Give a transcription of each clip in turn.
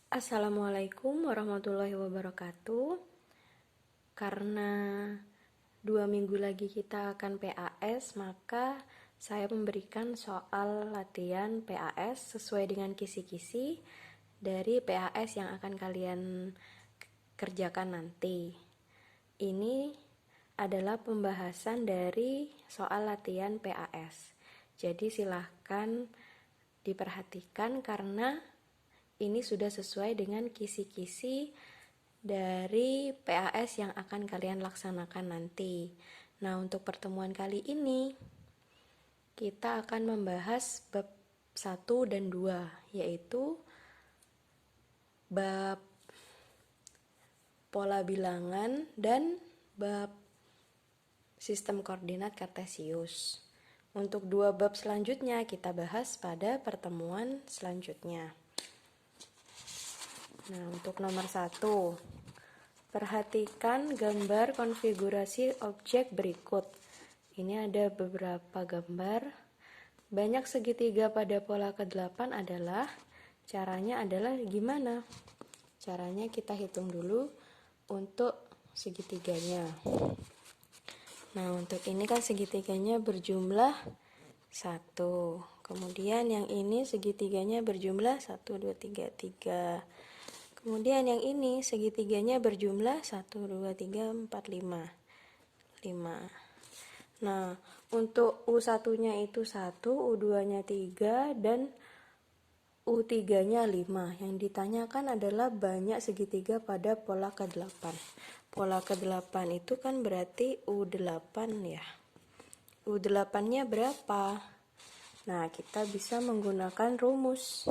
Assalamualaikum warahmatullahi wabarakatuh. Karena 2 minggu lagi kita akan PAS, maka saya memberikan soal latihan PAS sesuai dengan kisi-kisi dari PAS yang akan kalian kerjakan nanti. Ini adalah pembahasan dari soal latihan PAS. Jadi silahkan diperhatikan karena ini sudah sesuai dengan kisi-kisi dari PAS yang akan kalian laksanakan nanti. Nah, untuk pertemuan kali ini kita akan membahas bab 1 dan 2, yaitu bab pola bilangan dan bab sistem koordinat kartesius. Untuk 2 bab selanjutnya kita bahas pada pertemuan selanjutnya. Nah, untuk nomor 1, perhatikan gambar konfigurasi objek berikut. Ini ada beberapa gambar. Banyak segitiga pada pola ke-8 caranya adalah gimana? Caranya kita hitung dulu untuk segitiganya. Nah, untuk ini kan segitiganya berjumlah 1. Kemudian yang ini segitiganya berjumlah 1, 2, 3, 3. Kemudian yang ini segitiganya berjumlah 1, 2, 3, 4, 5. Nah, untuk U1-nya itu 1, U2-nya 3, dan U3-nya 5. Yang ditanyakan adalah banyak segitiga pada pola ke-8. Pola ke-8 itu kan berarti U8 ya. U8-nya berapa? Nah, kita bisa menggunakan rumus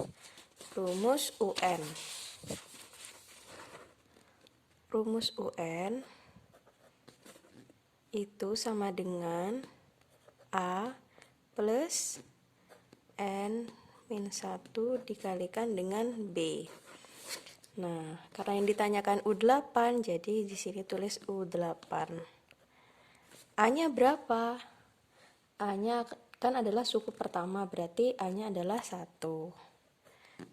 UN. Rumus UN itu sama dengan A plus N min 1 dikalikan dengan B. Nah, karena yang ditanyakan U8, jadi di sini tulis U8. A-nya berapa? A-nya kan adalah suku pertama, berarti A-nya adalah 1.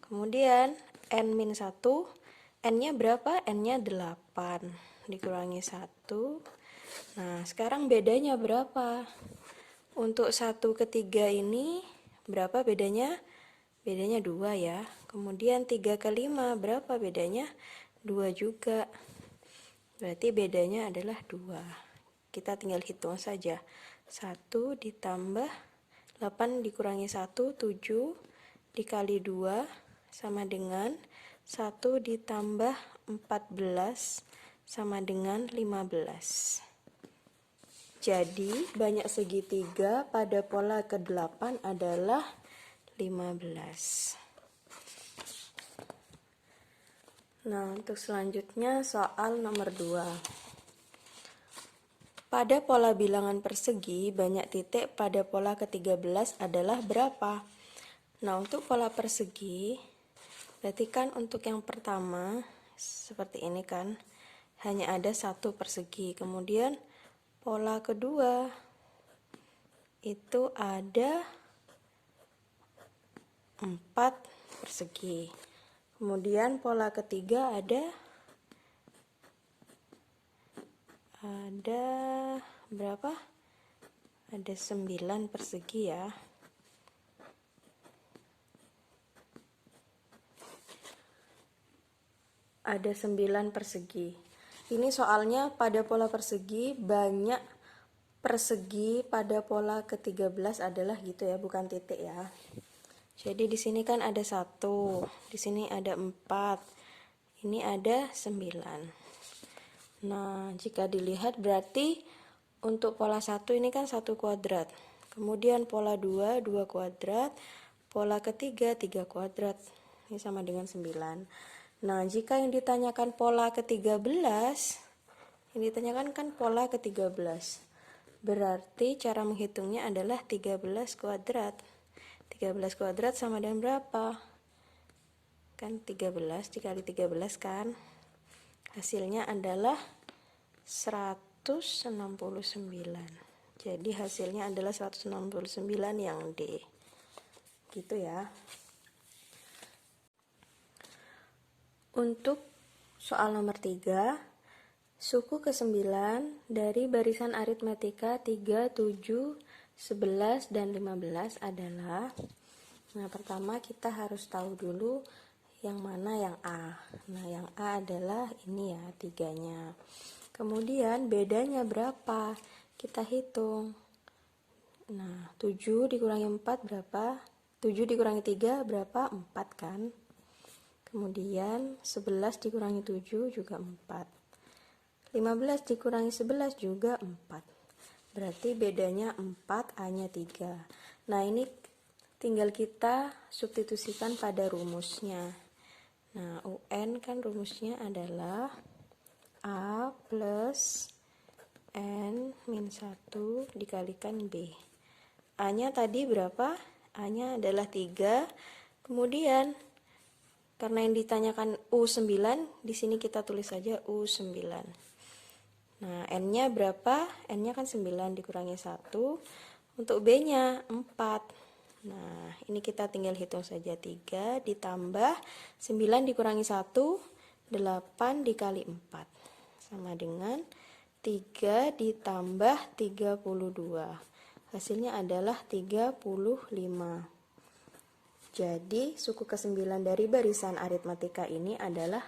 Kemudian N min 1, N-nya berapa? N-nya 8 dikurangi 1. Nah, sekarang bedanya berapa? Untuk 1/3 ini berapa bedanya? Bedanya 2 ya. Kemudian 3/5 berapa bedanya? 2 juga. Berarti bedanya adalah 2. Kita tinggal hitung saja. 1 ditambah 8 dikurangi 1, 7 dikali 2 sama dengan 1 ditambah 14 sama dengan 15. Jadi banyak segitiga pada pola ke-8 adalah 15. Nah, untuk selanjutnya soal nomor 2. Pada pola bilangan persegi, banyak titik pada pola ke-13 adalah berapa? Nah, untuk pola persegi, berarti kan untuk yang pertama, seperti ini kan, hanya ada 1 persegi. Kemudian pola kedua, itu ada 4 persegi. Kemudian pola ketiga ada berapa? Ada 9 persegi ya. Ada 9 persegi. Ini soalnya pada pola persegi banyak persegi pada pola ke-13 adalah gitu ya, bukan titik ya. Jadi di sini kan ada 1, di sini ada 4, ini ada 9. Nah, jika dilihat berarti untuk pola 1 ini kan 1 kuadrat. Kemudian pola 2, 2 kuadrat. Pola ketiga, 3 kuadrat. Ini sama dengan 9. Nah, jika yang ditanyakan pola ke-13, yang ditanyakan kan pola ke-13. Berarti cara menghitungnya adalah 13 kuadrat. 13 kuadrat sama dengan berapa? Kan 13 dikali 13 kan? Hasilnya adalah 169. Jadi hasilnya adalah 169 yang D. Gitu ya. Untuk soal nomor 3, suku ke-9 dari barisan aritmetika 3, 7, 11, dan 15 adalah, nah pertama kita harus tahu dulu yang mana yang A. Nah yang A adalah ini ya, 3-nya. Kemudian bedanya berapa? Kita hitung. Nah 7 dikurangi 4 berapa? 7 dikurangi 3 berapa? 4 kan? Kemudian 11 dikurangi 7 juga 4. 15 dikurangi 11 juga 4. Berarti bedanya 4, A-nya 3. Nah, ini tinggal kita substitusikan pada rumusnya. Nah, UN kan rumusnya adalah A plus N min 1 dikalikan B. A-nya tadi berapa? A-nya adalah 3. Kemudian karena yang ditanyakan U9, di sini kita tulis saja U9. Nah, N-nya berapa? N-nya kan 9 dikurangi 1. Untuk B-nya 4. Nah, ini kita tinggal hitung saja. 3 ditambah 9 dikurangi 1, 8 dikali 4. Sama dengan 3 ditambah 32. Hasilnya adalah 35. Jadi, suku ke-9 dari barisan aritmatika ini adalah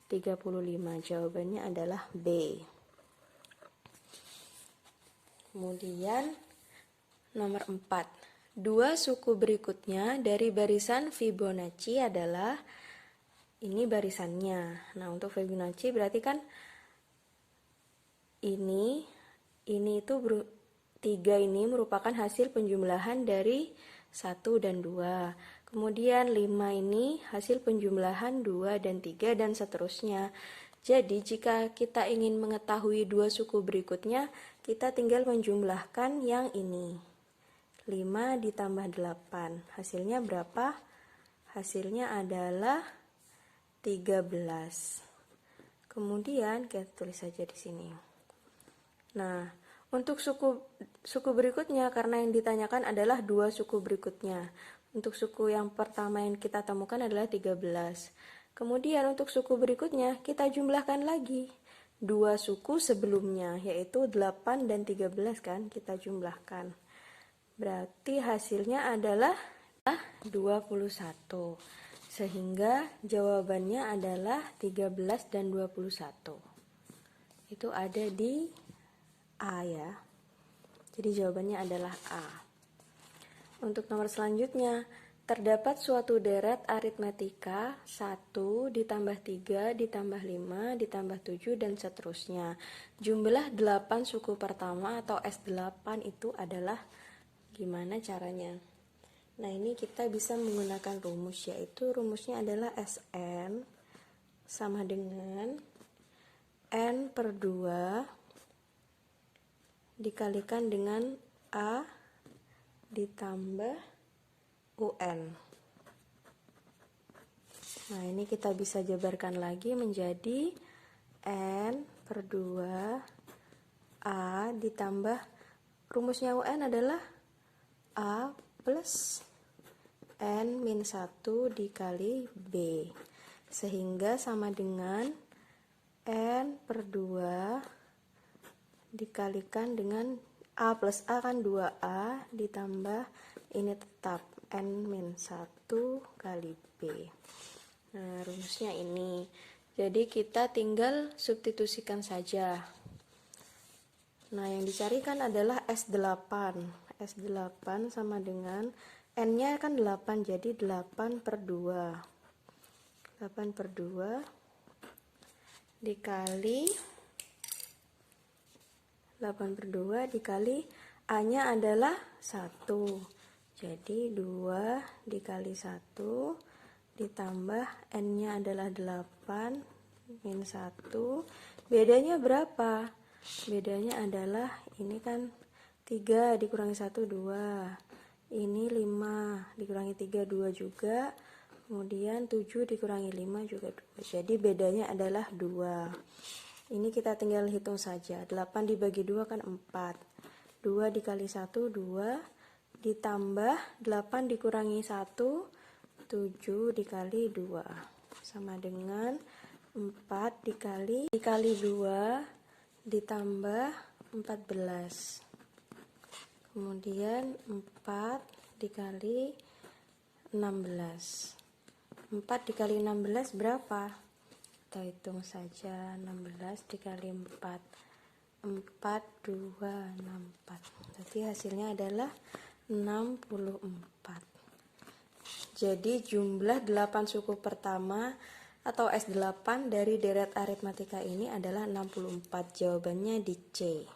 35. Jawabannya adalah B. Kemudian nomor 4. Dua suku berikutnya dari barisan Fibonacci adalah, ini barisannya. Nah, untuk Fibonacci berarti kan ini itu 3 ini merupakan hasil penjumlahan dari 1 dan 2. Kemudian 5 ini hasil penjumlahan 2 dan 3 dan seterusnya. Jadi jika kita ingin mengetahui dua suku berikutnya, kita tinggal menjumlahkan yang ini. 5 ditambah 8. Hasilnya berapa? Hasilnya adalah 13. Kemudian kita tulis saja di sini. Nah, untuk suku berikutnya, karena yang ditanyakan adalah dua suku berikutnya. Untuk suku yang pertama yang kita temukan adalah 13. Kemudian untuk suku berikutnya, kita jumlahkan lagi dua suku sebelumnya, yaitu 8 dan 13 kan, kita jumlahkan. Berarti hasilnya adalah 21. Sehingga jawabannya adalah 13 dan 21. Itu ada di A ya. Jadi jawabannya adalah A. Untuk nomor selanjutnya, terdapat suatu deret aritmetika 1 ditambah 3 ditambah 5 ditambah 7 dan seterusnya. Jumlah 8 suku pertama atau S8 itu adalah gimana caranya? Nah, ini kita bisa menggunakan rumus, yaitu rumusnya adalah Sn sama dengan N per 2 dikalikan dengan A ditambah UN. Nah, ini kita bisa jabarkan lagi menjadi N per 2 A ditambah, rumusnya UN adalah A plus N min 1 dikali B. Sehingga sama dengan N per 2 dikalikan dengan A plus A kan 2A ditambah ini tetap N min 1 kali B. Nah, rumusnya ini. Jadi kita tinggal substitusikan saja. Nah, yang dicarikan adalah S8. S8 sama dengan N-nya kan 8, jadi 8 per 2. 8 per 2 dikali 8 per 2 dikali A-nya adalah 1. Jadi 2 dikali 1 ditambah N-nya adalah 8 min 1. Bedanya berapa? Bedanya adalah ini kan 3 dikurangi 1, 2. Ini 5 dikurangi 3, 2 juga. Kemudian 7 dikurangi 5 juga 2. Jadi bedanya adalah 2. Ini kita tinggal hitung saja. 8 dibagi 2 kan 4. 2 dikali 1, 2. Ditambah 8 dikurangi 1, 7 dikali 2. sama dengan 4 dikali 2 ditambah 14. Kemudian 4 dikali 16. 4 dikali 16 berapa? Kita hitung saja. 16 dikali 4. 4264. Berarti hasilnya adalah 64. Jadi jumlah 8 suku pertama atau S8 dari deret aritmatika ini adalah 64. Jawabannya di C.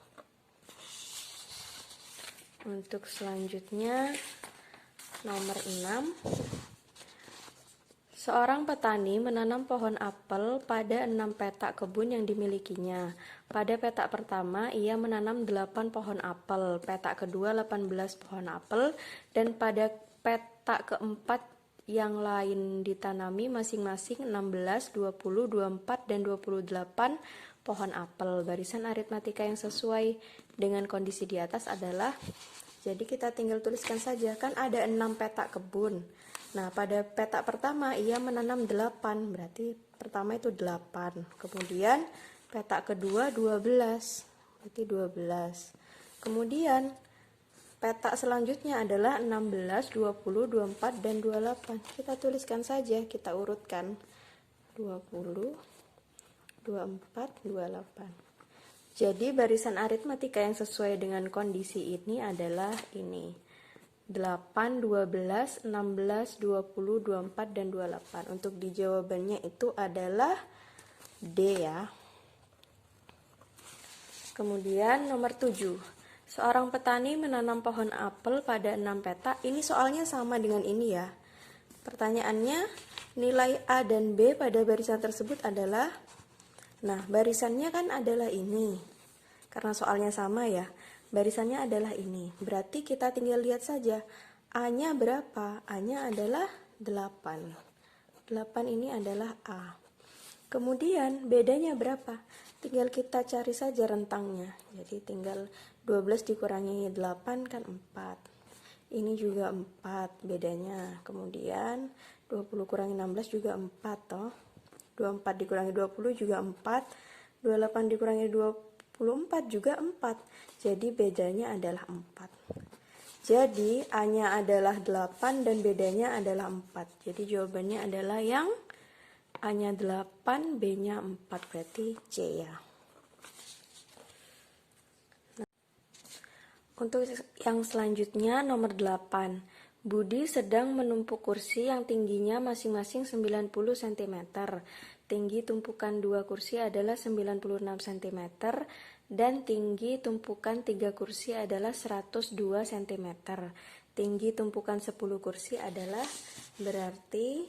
Untuk selanjutnya nomor 6. Seorang petani menanam pohon apel pada 6 petak kebun yang dimilikinya. Pada petak pertama ia menanam 8 pohon apel, petak kedua 18 pohon apel, dan pada petak keempat yang lain ditanami masing-masing 16, 20, 24, dan 28 pohon apel. Barisan aritmatika yang sesuai dengan kondisi di atas adalah, jadi kita tinggal tuliskan saja, kan ada 6 petak kebun. Nah, pada petak pertama ia menanam 8, berarti pertama itu 8. Kemudian petak kedua 12, berarti 12. Kemudian petak selanjutnya adalah 16, 20, 24, dan 28. Kita tuliskan saja, kita urutkan. 20, 24, 28. Jadi barisan aritmatika yang sesuai dengan kondisi ini adalah ini. 8, 12, 16, 20, 24, dan 28. Untuk di jawabannya itu adalah D ya. Kemudian nomor 7. Seorang petani menanam pohon apel pada 6 petak. Ini soalnya sama dengan ini ya. Pertanyaannya, nilai A dan B pada barisan tersebut adalah, nah barisannya kan adalah ini. Karena soalnya sama ya. Barisannya adalah ini. Berarti kita tinggal lihat saja. A-nya berapa? A-nya adalah 8. 8 ini adalah A. Kemudian bedanya berapa? Tinggal kita cari saja rentangnya. Jadi tinggal 12 dikurangi 8 kan 4. Ini juga 4 bedanya. Kemudian 20 kurangi 16 juga 4 toh. 24 dikurangi 20 juga 4. 28 dikurangi 24 juga 4. Jadi bedanya adalah 4. Jadi A-nya adalah 8 dan bedanya adalah 4. Jadi jawabannya adalah yang A-nya 8, B-nya 4. Berarti C ya. Nah, untuk yang selanjutnya nomor 8. Budi sedang menumpuk kursi yang tingginya masing-masing 90 cm. Tinggi tumpukan 2 kursi adalah 96 cm. Dan tinggi tumpukan 3 kursi adalah 102 cm. Tinggi tumpukan 10 kursi adalah, berarti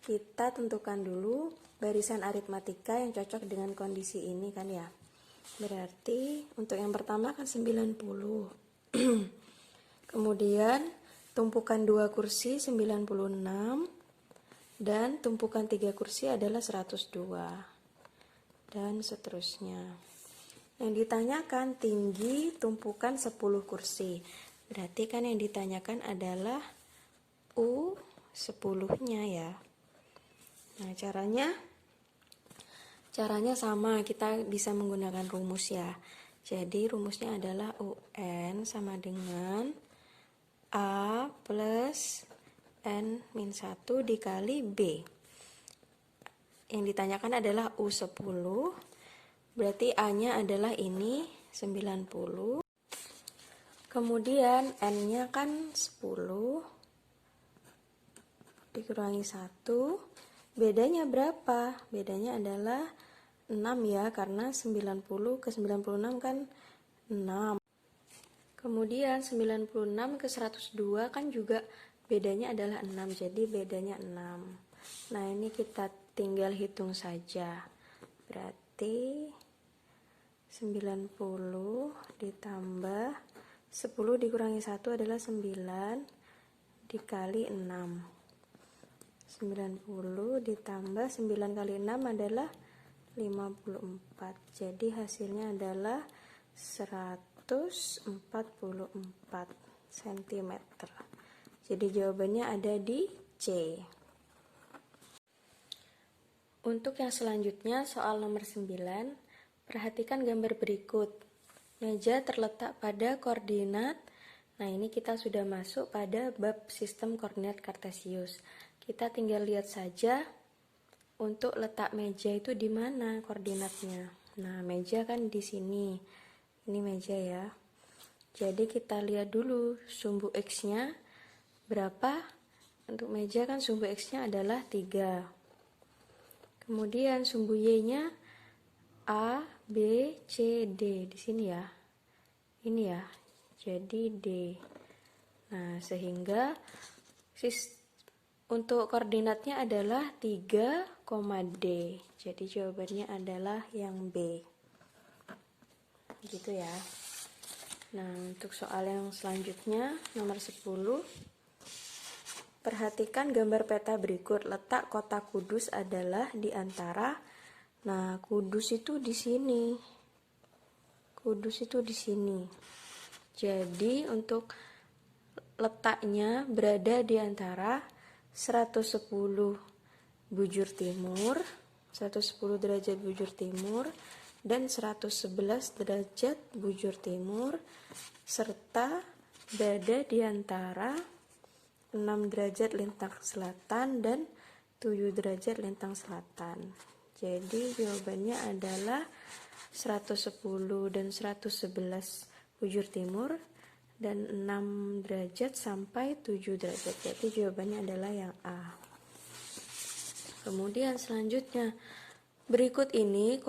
kita tentukan dulu barisan aritmatika yang cocok dengan kondisi ini kan ya. Berarti untuk yang pertama kan 90. Kemudian tumpukan 2 kursi 96 dan tumpukan 3 kursi adalah 102 dan seterusnya. Yang ditanyakan tinggi tumpukan 10 kursi. Berarti kan yang ditanyakan adalah U10-nya ya. Nah, caranya sama, kita bisa menggunakan rumus ya. Jadi rumusnya adalah UN sama dengan A plus N-1 dikali B. Yang ditanyakan adalah U10. Berarti A-nya adalah ini 90. Kemudian N-nya kan 10 dikurangi 1. Bedanya berapa? Bedanya adalah 6 ya, karena 90 ke 96 kan 6. Kemudian 96 ke 102 kan juga bedanya adalah 6. Jadi bedanya 6. Nah, ini kita tinggal hitung saja. Berarti 90 ditambah 10 dikurangi 1 adalah 9 dikali 6. 90 ditambah 9 kali 6 adalah 54. Jadi hasilnya adalah 144 cm. Jadi jawabannya ada di C. Untuk yang selanjutnya, soal nomor 9, perhatikan gambar berikut. Meja terletak pada koordinat. Nah, ini kita sudah masuk pada bab sistem koordinat kartesius. Kita tinggal lihat saja untuk letak meja itu di mana koordinatnya. Nah, meja kan di sini. Ini meja ya. Jadi kita lihat dulu sumbu X-nya berapa. Untuk meja kan sumbu X-nya adalah 3. Kemudian sumbu Y-nya A, B, C, D. Di sini ya. Ini ya. Jadi D. Nah, sehingga untuk koordinatnya adalah 3, D. Jadi jawabannya adalah yang B. Gitu ya. Nah, untuk soal yang selanjutnya, nomor 10. Perhatikan gambar peta berikut. Letak kota Kudus adalah di antara. Nah, Kudus itu di sini. Kudus itu di sini. Jadi, untuk letaknya berada di antara 110 bujur timur, 110 derajat bujur timur, dan 111 derajat bujur timur, serta berada di antara 6 derajat lintang selatan dan 7 derajat lintang selatan. Jadi jawabannya adalah 110 dan 111 bujur timur dan 6 derajat sampai 7 derajat. Jadi jawabannya adalah yang A. Kemudian selanjutnya, berikut ini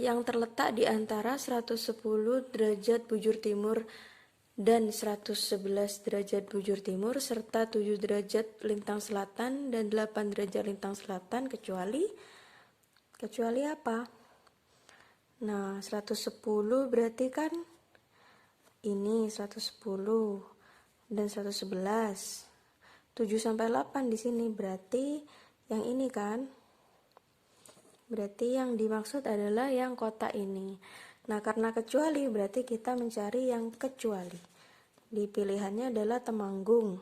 yang terletak di antara 110 derajat bujur timur dan 111 derajat bujur timur serta 7 derajat lintang selatan dan 8 derajat lintang selatan kecuali apa? Nah, 110 berarti kan ini 110 dan 111. 7 sampai 8 di sini berarti yang ini kan? Berarti yang dimaksud adalah yang kotak ini. Nah, karena kecuali berarti kita mencari yang kecuali. Di pilihannya adalah Temanggung.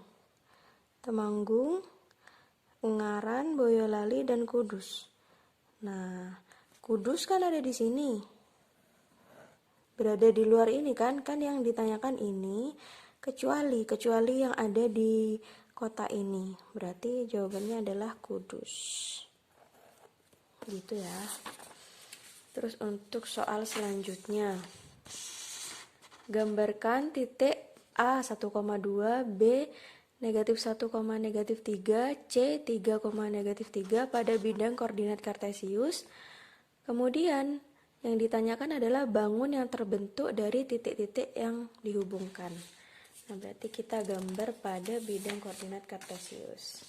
Temanggung, Ungaran, Boyolali, dan Kudus. Nah, Kudus kan ada di sini. Berada di luar ini kan yang ditanyakan ini kecuali yang ada di kota ini. Berarti jawabannya adalah Kudus. Gitu ya. Terus untuk soal selanjutnya, gambarkan titik A 1,2, B negatif 1, negatif 3, C 3, negatif 3 pada bidang koordinat kartesius. Kemudian yang ditanyakan adalah bangun yang terbentuk dari titik-titik yang dihubungkan. Nah, berarti kita gambar pada bidang koordinat kartesius.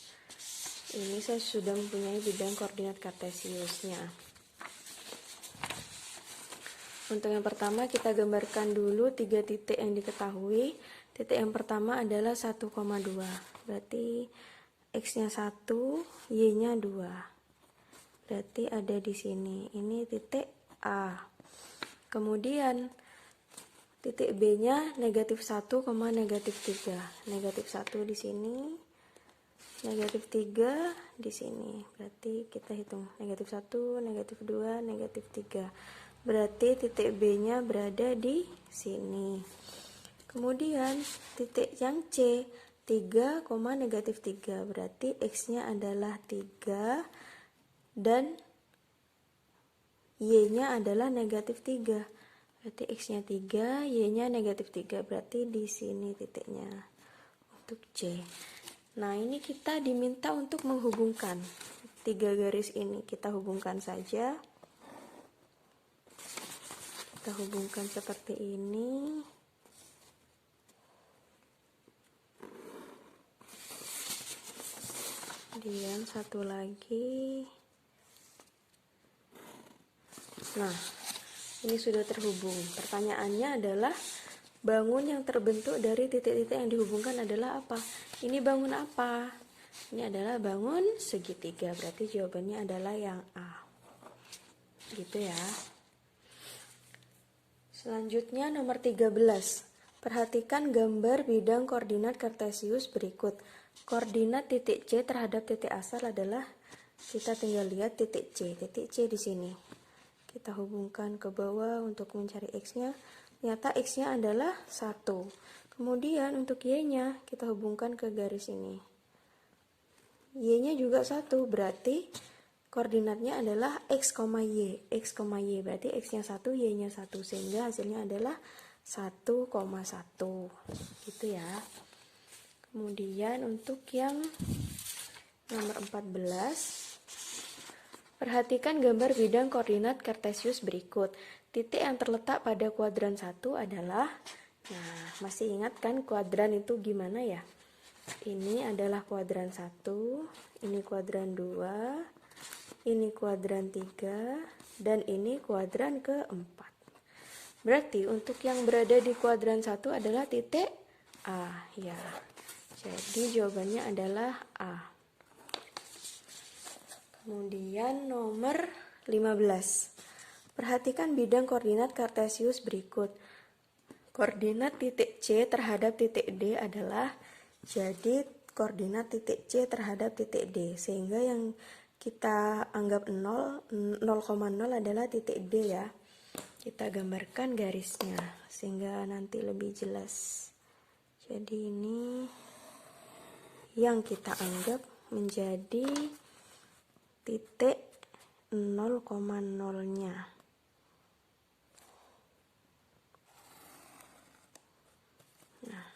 Ini saya sudah mempunyai bidang koordinat kartesiusnya. Untuk yang pertama kita gambarkan dulu 3 titik yang diketahui. Titik yang pertama adalah 1,2. Berarti X-nya 1, Y-nya 2. Berarti ada di sini. Ini titik A. Kemudian titik B-nya negatif 1, negatif 3. Negatif 1 di sini. Negatif 3 di sini. Berarti kita hitung negatif 1, negatif 2, negatif 3. Berarti titik B-nya berada di sini. Kemudian titik yang C 3, negatif 3. Berarti X-nya adalah 3 dan Y-nya adalah negatif 3. Berarti X-nya 3, Y-nya negatif 3. Berarti di sini titiknya untuk C. Nah, ini kita diminta untuk menghubungkan 3 garis ini. Kita hubungkan saja. Kita hubungkan seperti ini. Kemudian satu lagi. Nah, ini sudah terhubung. Pertanyaannya adalah bangun yang terbentuk dari titik-titik yang dihubungkan adalah apa? Ini bangun apa? Ini adalah bangun segitiga. Berarti jawabannya adalah yang A. Gitu ya. Selanjutnya nomor 13. Perhatikan gambar bidang koordinat kartesius berikut. Koordinat titik C terhadap titik asal adalah kita tinggal lihat titik C. Titik C di sini. Kita hubungkan ke bawah untuk mencari X-nya. Ternyata X-nya adalah 1. Kemudian untuk Y-nya kita hubungkan ke garis ini. Y-nya juga 1, berarti koordinatnya adalah X, Y. X, Y, berarti X-nya 1, Y-nya 1. Sehingga hasilnya adalah 1,1. Gitu ya. Kemudian untuk yang nomor 14, perhatikan gambar bidang koordinat kartesius berikut. Titik yang terletak pada kuadran 1 adalah, nah masih ingat kan kuadran itu gimana ya? Ini adalah kuadran 1, ini kuadran 2, ini kuadran 3, dan ini kuadran keempat. Berarti untuk yang berada di kuadran 1 adalah titik A, ya. Jadi jawabannya adalah A. Kemudian nomor 15. Perhatikan bidang koordinat kartesius berikut. Koordinat titik C terhadap titik D adalah, jadi koordinat titik C terhadap titik D, sehingga yang kita anggap 0,0 adalah titik D ya. Kita gambarkan garisnya sehingga nanti lebih jelas. Jadi ini yang kita anggap menjadi titik 0,0-nya. Nah,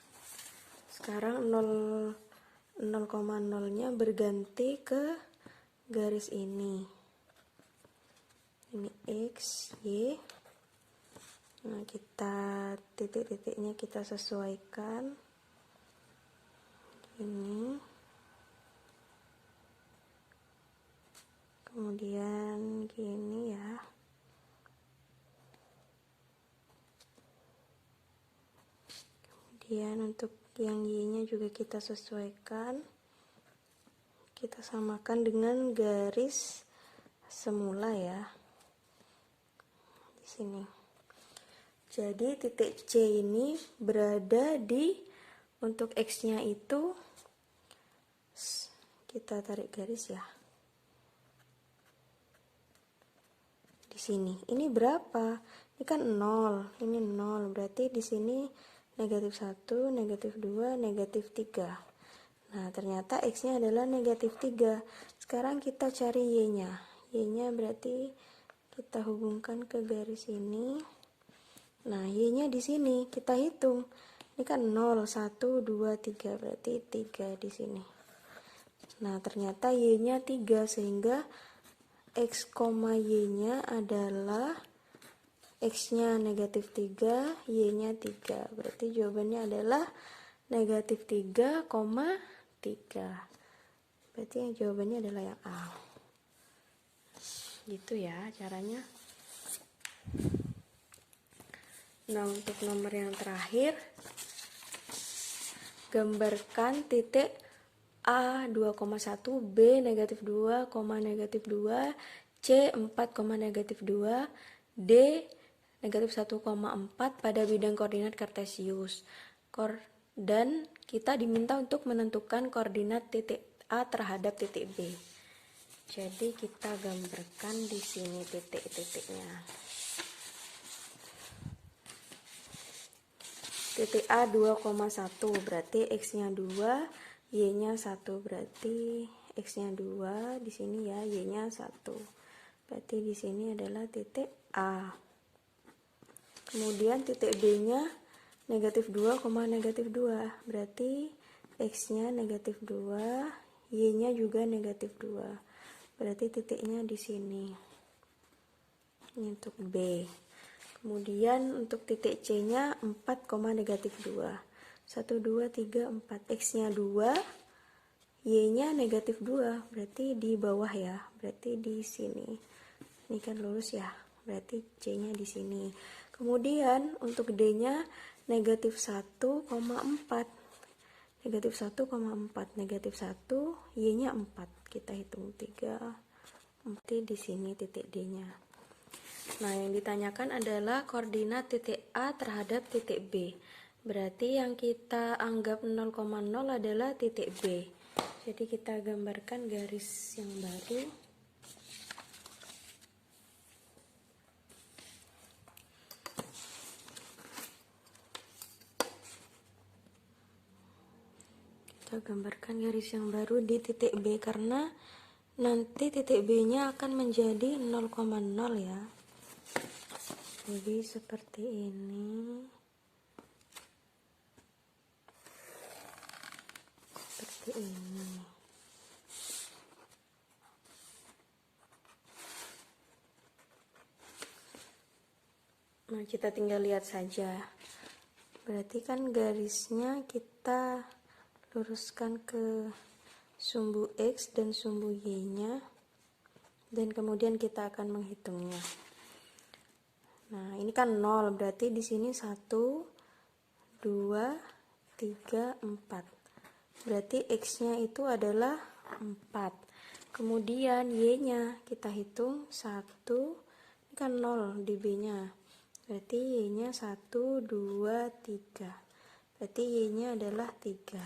sekarang 0,0-nya berganti ke garis ini. Ini X, Y. Nah, kita titik-titiknya kita sesuaikan. Ini. Kemudian gini ya. Kemudian untuk yang Y-nya juga kita sesuaikan. Kita samakan dengan garis semula ya. Di sini. Jadi titik C ini berada di, untuk X-nya itu kita tarik garis ya. Di sini. Ini berapa? Ini kan 0, ini 0. Berarti di sini negatif 1, negatif 2, negatif 3. Nah, ternyata X-nya adalah negatif 3. Sekarang kita cari Y-nya. Y-nya berarti kita hubungkan ke garis ini. Nah, Y-nya di sini. Kita hitung. Ini kan 0, 1, 2, 3. Berarti 3 di sini. Nah, ternyata Y-nya 3. Sehingga X, Y-nya adalah X-nya negatif 3, Y-nya 3. Berarti jawabannya adalah negatif 3,3. Berarti yang jawabannya adalah yang A. Gitu ya caranya. Nah, untuk nomor yang terakhir, gambarkan titik A 2,1, B negatif 2, negatif 2, C 4, negatif 2, D negatif 1,4 pada bidang koordinat kartesius. Dan kita diminta untuk menentukan koordinat titik A terhadap titik B. Jadi kita gambarkan di sini titik-titiknya. Titik A 2,1 berarti X-nya 2, Y-nya 1, berarti X-nya 2 di sini ya, Y-nya 1. Berarti di sini adalah titik A. Kemudian titik B-nya negatif 2, negatif 2. Berarti X-nya negatif 2, Y-nya juga negatif 2. Berarti titiknya di sini. Ini untuk B. Kemudian untuk titik C-nya 4, negatif 2. 1, 2, 3, 4. X-nya 2, Y-nya negatif 2. Berarti di bawah ya. Berarti di sini. Ini kan lurus ya. Berarti C-nya di sini. Kemudian untuk D-nya negatif 1,4. Negatif 1,4. Negatif 1, Y-nya 4. Kita hitung 3. Berarti di sini titik D-nya. Nah, yang ditanyakan adalah koordinat titik A terhadap titik B. Berarti yang kita anggap 0,0 adalah titik B. Jadi kita gambarkan garis yang baru. Kita gambarkan garis yang baru di titik B karena nanti titik B-nya akan menjadi 0,0 ya. Jadi seperti ini. Seperti ini. Nah, kita tinggal lihat saja. Berarti kan garisnya kita luruskan ke sumbu X dan sumbu Y-nya, dan kemudian kita akan menghitungnya. Nah, ini kan 0, berarti di sini 1, 2, 3, 4. Berarti X-nya itu adalah 4. Kemudian Y-nya kita hitung 1, ini kan 0 di B-nya. Berarti Y-nya 1, 2, 3. Berarti Y-nya adalah 3.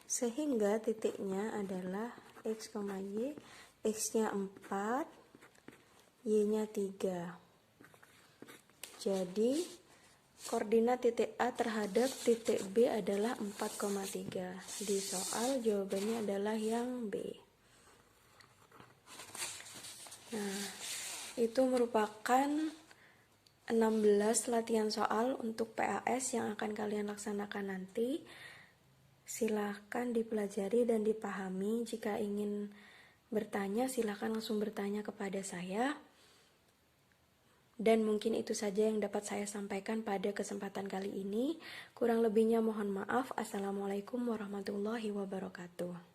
Sehingga titiknya adalah X, Y. X-nya 4, Y-nya 3. Jadi koordinat titik A terhadap titik B adalah 4,3. Di soal jawabannya adalah yang B. Nah, itu merupakan 16 latihan soal untuk PAS yang akan kalian laksanakan nanti. Silahkan dipelajari dan dipahami. Jika ingin bertanya, silahkan langsung bertanya kepada saya. Dan mungkin itu saja yang dapat saya sampaikan pada kesempatan kali ini. Kurang lebihnya mohon maaf. Assalamualaikum warahmatullahi wabarakatuh.